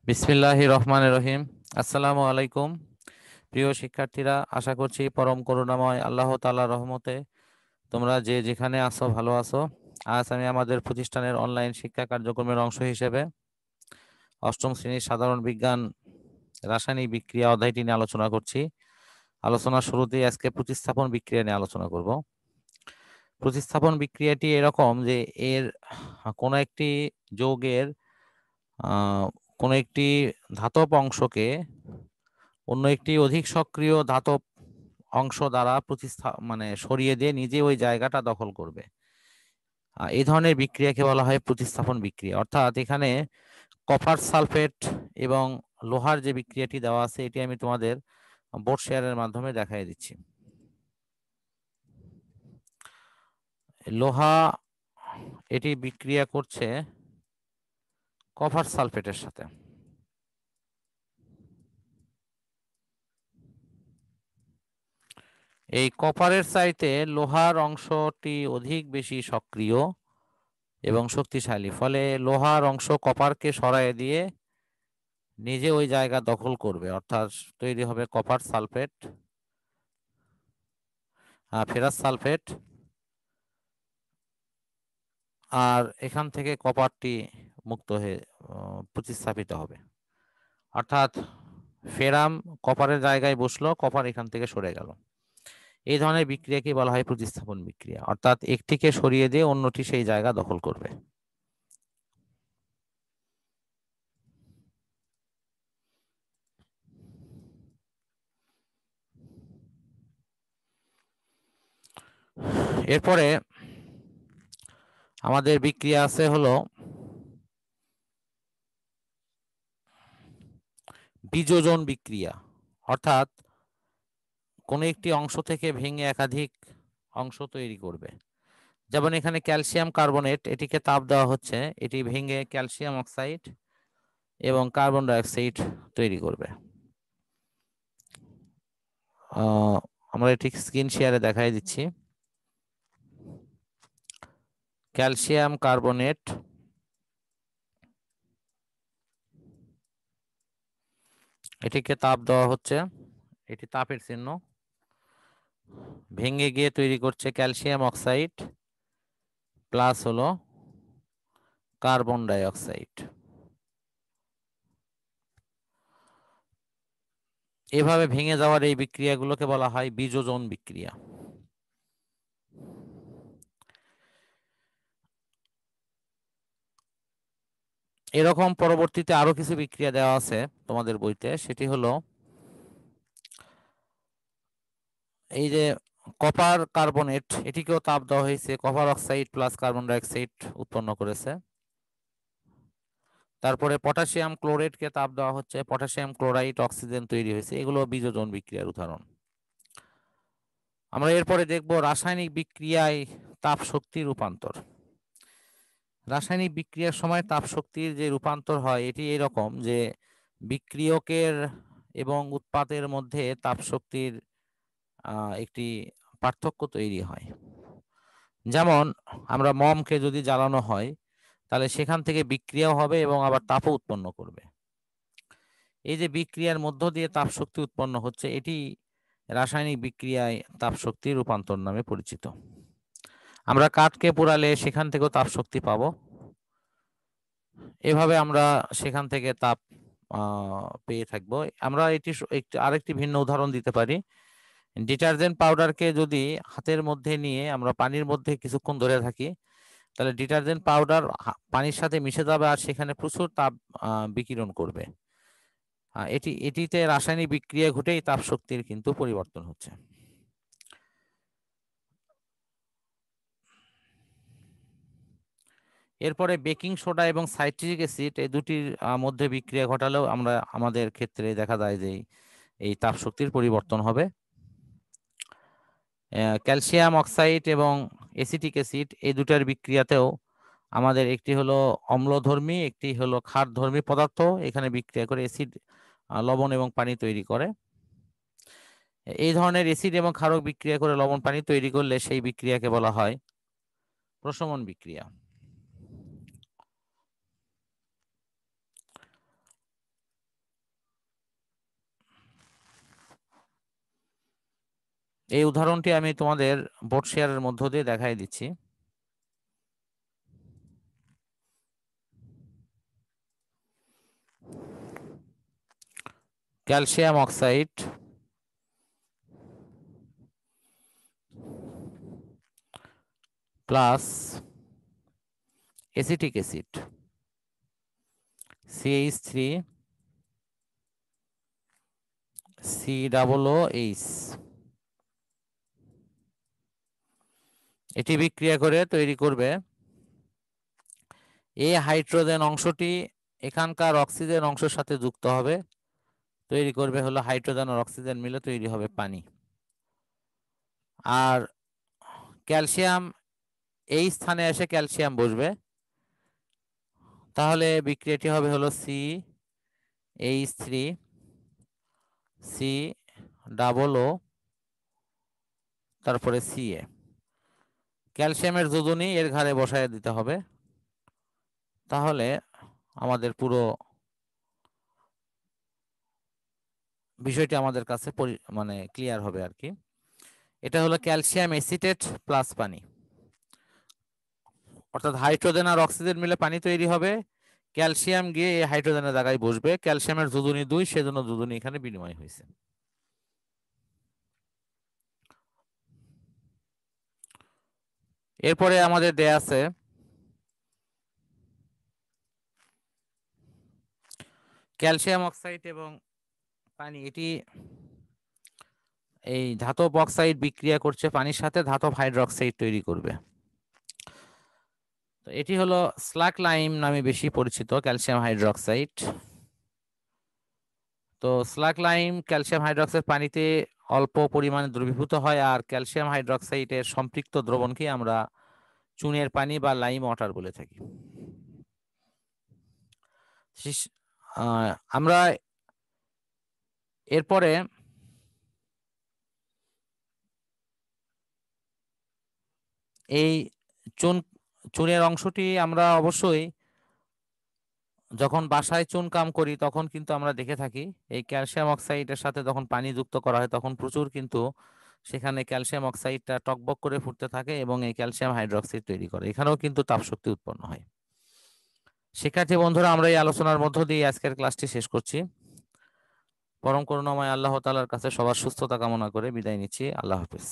বিসমিল্লাহির রহমানির রহিম। আসসালামু আলাইকুম। প্রিয় শিক্ষার্থীরা, আশা করছি পরম করুণাময় আল্লাহ তাআলার রহমতে তোমরা যে যেখানে আছো ভালো আছো। আজ আমি আমাদের প্রতিষ্ঠানের অনলাইন শিক্ষা কার্যক্রমের অংশ হিসেবে অষ্টম শ্রেণীর সাধারণ বিজ্ঞান রাসায়নিক বিক্রিয়া অধ্যায়টি নিয়ে আলোচনা করছি। আলোচনার শুরুতেই আজকে প্রতিস্থাপন বিক্রিয়া নিয়ে আলোচনা করব। প্রতিস্থাপন বিক্রিয়াটি এরকম যে এর কোনো একটি যৌগের আহ, কোনো একটি ধাতব অংশকে অন্য একটি অধিক সক্রিয় ধাতব অংশ দ্বারা মানে সরিয়ে দিয়ে নিজে ওই জায়গাটা দখল করবে। এই ধরনের বিক্রিয়াকে বলা হয় প্রতিস্থাপন বিক্রিয়া। অর্থাৎ এখানে কপার সালফেট এবং লোহার যে বিক্রিয়াটি দেওয়া আছে এটি আমি তোমাদের বোর্ড শেয়ারের মাধ্যমে দেখাই দিচ্ছি। লোহা এটি বিক্রিয়া করছে কপার সালফেটের সাথে। এই কপারের চাইতে লোহার অংশটি অধিক বেশি সক্রিয় এবং শক্তিশালী, ফলে লোহার অংশ কপারকে সরায় দিয়ে নিজে ওই জায়গা দখল করবে। অর্থাৎ তৈরি হবে কপার সালফেট, ফেরাস সালফেট, আর এখান থেকে কপারটি মুক্ত হয়ে প্রতিস্থাপিত হবে। অর্থাৎ ফেরাম কপারের জায়গায় বসলো, কপার এখান থেকে সরে গেল। এই ধরনের বিক্রিয়াকে বলা হয় প্রতিস্থাপন বিক্রিয়া। অর্থাৎ একটিকে সরিয়ে দিয়ে অন্যটি সেই জায়গা দখল করবে। এরপরে আমাদের বিক্রিয়া আছে হলো বিযোজন বিক্রিয়া। অর্থাৎ কোনো একটি অংশ থেকে ভেঙে একাধিক অংশ তৈরি করবে। যেমন এখানে ক্যালসিয়াম কার্বনেট, এটিকে তাপ দেওয়া হচ্ছে, এটি ভেঙে ক্যালসিয়াম অক্সাইড এবং কার্বন ডাইঅক্সাইড তৈরি করবে। আমরা এটি স্ক্রিন শেয়ারে দেখাই দিচ্ছি। ক্যালসিয়াম কার্বনেট এটিকে তাপ দেওয়া হচ্ছে, এটি তাপের চিহ্ন, ভেঙে গিয়ে তৈরি করছে ক্যালসিয়াম অক্সাইড প্লাস হলো কার্বন ডাইঅক্সাইড। এভাবে ভেঙে যাওয়ার এই বিক্রিয়াগুলোকে বলা হয় বিযোজন বিক্রিয়া। এরকম পরবর্তীতে আরো কিছু বিক্রিয়া দেওয়া আছে তোমাদের বইতে। সেটি হলো এই যে কপার কার্বনেট, এটিকেও তাপ দেওয়া হয়েছে, copper oxide plus carbon dioxide উৎপন্ন করেছে। তারপরে পটাশিয়াম ক্লোরাইডকে তাপ দেওয়া হচ্ছে, পটাশিয়াম ক্লোরাইড অক্সিজেন তৈরি হয়েছে। এগুলো বিযোজন বিক্রিয়ার উদাহরণ। আমরা এরপরে দেখব রাসায়নিক বিক্রিয়ায় তাপ শক্তির রূপান্তর। রাসায়নিক বিক্রিয়ার সময় তাপ শক্তির যে রূপান্তর হয় এটি এরকম যে বিক্রিয়কের এবং উৎপাদের মধ্যে তাপ শক্তির একটি পার্থক্য তৈরি হয়। যেমন আমরা মোমকে যদি জ্বালানো হয় তাহলে সেখান থেকে বিক্রিয়াও হবে এবং আবার তাপও উৎপন্ন করবে। এই যে বিক্রিয়ার মধ্য দিয়ে তাপ শক্তি উৎপন্ন হচ্ছে, এটি রাসায়নিক বিক্রিয়ায় তাপ শক্তির রূপান্তর নামে পরিচিত। আমরা কাঠকে পোড়ালে সেখান থেকেও তাপ শক্তি পাবো। এভাবে আমরা সেখান থেকে তাপ পেয়ে থাকবো। আমরা এটি একটি আরেকটি ভিন্ন উদাহরণ দিতে পারি। ডিটারজেন্ট পাউডারকে যদি হাতের মধ্যে নিয়ে আমরা পানির মধ্যে কিছুক্ষণ ধরে থাকি তাহলে ডিটারজেন্ট পাউডার পানির সাথে মিশে যাবে আর সেখানে প্রচুর তাপ বিকিরণ করবে। এটিতে রাসায়নিক বিক্রিয়া ঘটেই তাপ শক্তির কিন্তু পরিবর্তন হচ্ছে। এরপরে বেকিং সোডা এবং সাইট্রিক অ্যাসিড এই দুটির মধ্যে বিক্রিয়া ঘটালেও আমরা আমাদের ক্ষেত্রে দেখা যায় যে এই তাপ শক্তির পরিবর্তন হবে। ক্যালসিয়াম অক্সাইড এবং এসিটিক অ্যাসিড এই দুটার বিক্রিয়াতেও আমাদের একটি হলো অম্লধর্মী, একটি হলো ক্ষারধর্মী পদার্থ এখানে বিক্রিয়া করে অ্যাসিড, লবণ এবং পানি তৈরি করে। এই ধরনের অ্যাসিড এবং ক্ষারক বিক্রিয়া করে লবণ পানি তৈরি করলে সেই বিক্রিয়াকে বলা হয় প্রশমন বিক্রিয়া। এই উদাহরণটি আমি তোমাদের বোর্ড শেয়ারের মধ্য দিয়ে দেখাই দিচ্ছি। Calcium oxide plus acetic acid CH3 COOH, এটি বিক্রিয়া করে তৈরি করবে এই হাইড্রোজেন অংশটি এখানকার অক্সিজেন অংশের সাথে যুক্ত হবে, তৈরি করবে হলো হাইড্রোজেন আর অক্সিজেন মিলে তৈরি হবে পানি। আর ক্যালসিয়াম এই স্থানে এসে ক্যালসিয়াম বসবে, তাহলে বিক্রিয়াটি হবে হলো CH3 COO তারপরে Ca। ক্যালসিয়ামের যোজনী এর ঘাড়ে বসায় দিতে হবে, তাহলে আমাদের পুরো বিষয়টি আমাদের কাছে মানে ক্লিয়ার হবে আর কি। এটা হলো ক্যালসিয়াম এসিটেট প্লাস পানি, অর্থাৎ হাইড্রোজেন আর অক্সিজেন মিলে পানি তৈরি হবে, ক্যালসিয়াম গিয়ে এই হাইড্রোজেনের জায়গায় বসবে, ক্যালসিয়ামের যোজনী 2 সেজন্য যোজনী এখানে বিনিময় হয়েছে। এরপরে আমাদের দেয়া আছে ক্যালসিয়াম অক্সাইড এবং পানি, এটি এই ধাতব অক্সাইড বিক্রিয়া করছে পানির সাথে, ধাতব হাইড্রোক্সাইড তৈরি করবে। তো এটি হলো স্লাক লাইম নামে বেশি পরিচিত ক্যালসিয়াম হাইড্রোক্সাইড। তো স্লাক লাইম ক্যালসিয়াম হাইড্রোক্সাইড পানিতে অল্প পরিমাণে দ্রবীভূত হয়, আর ক্যালসিয়াম হাইড্রোক্সাইডের সম্পৃক্ত দ্রবণকে আমরা চুনের পানি বা লাইম ওয়াটার বলে থাকি। আমরা এরপরে এই চুনের অংশটি আমরা অবশ্যই যখন বাসায় চুন কাম করি তখন কিন্তু আমরা দেখে থাকি এই ক্যালসিয়াম অক্সাইডের সাথে যখন পানি যুক্ত করা হয় তখন প্রচুর কিন্তু সেখানে ক্যালসিয়াম অক্সাইডটা টকবক করে ফুটতে থাকে এবং এই ক্যালসিয়াম হাইড্রোক্সাইড তৈরি করে, এখানেও কিন্তু তাপশক্তি উৎপন্ন হয়। শিক্ষার্থী বন্ধুরা, আমরা এই আলোচনার মধ্য দিয়ে আজকের ক্লাসটি শেষ করছি। পরম করুণাময় আল্লাহ তাআলার কাছে সবার সুস্থতা কামনা করে বিদায় নিচ্ছি। আল্লাহ হাফেজ।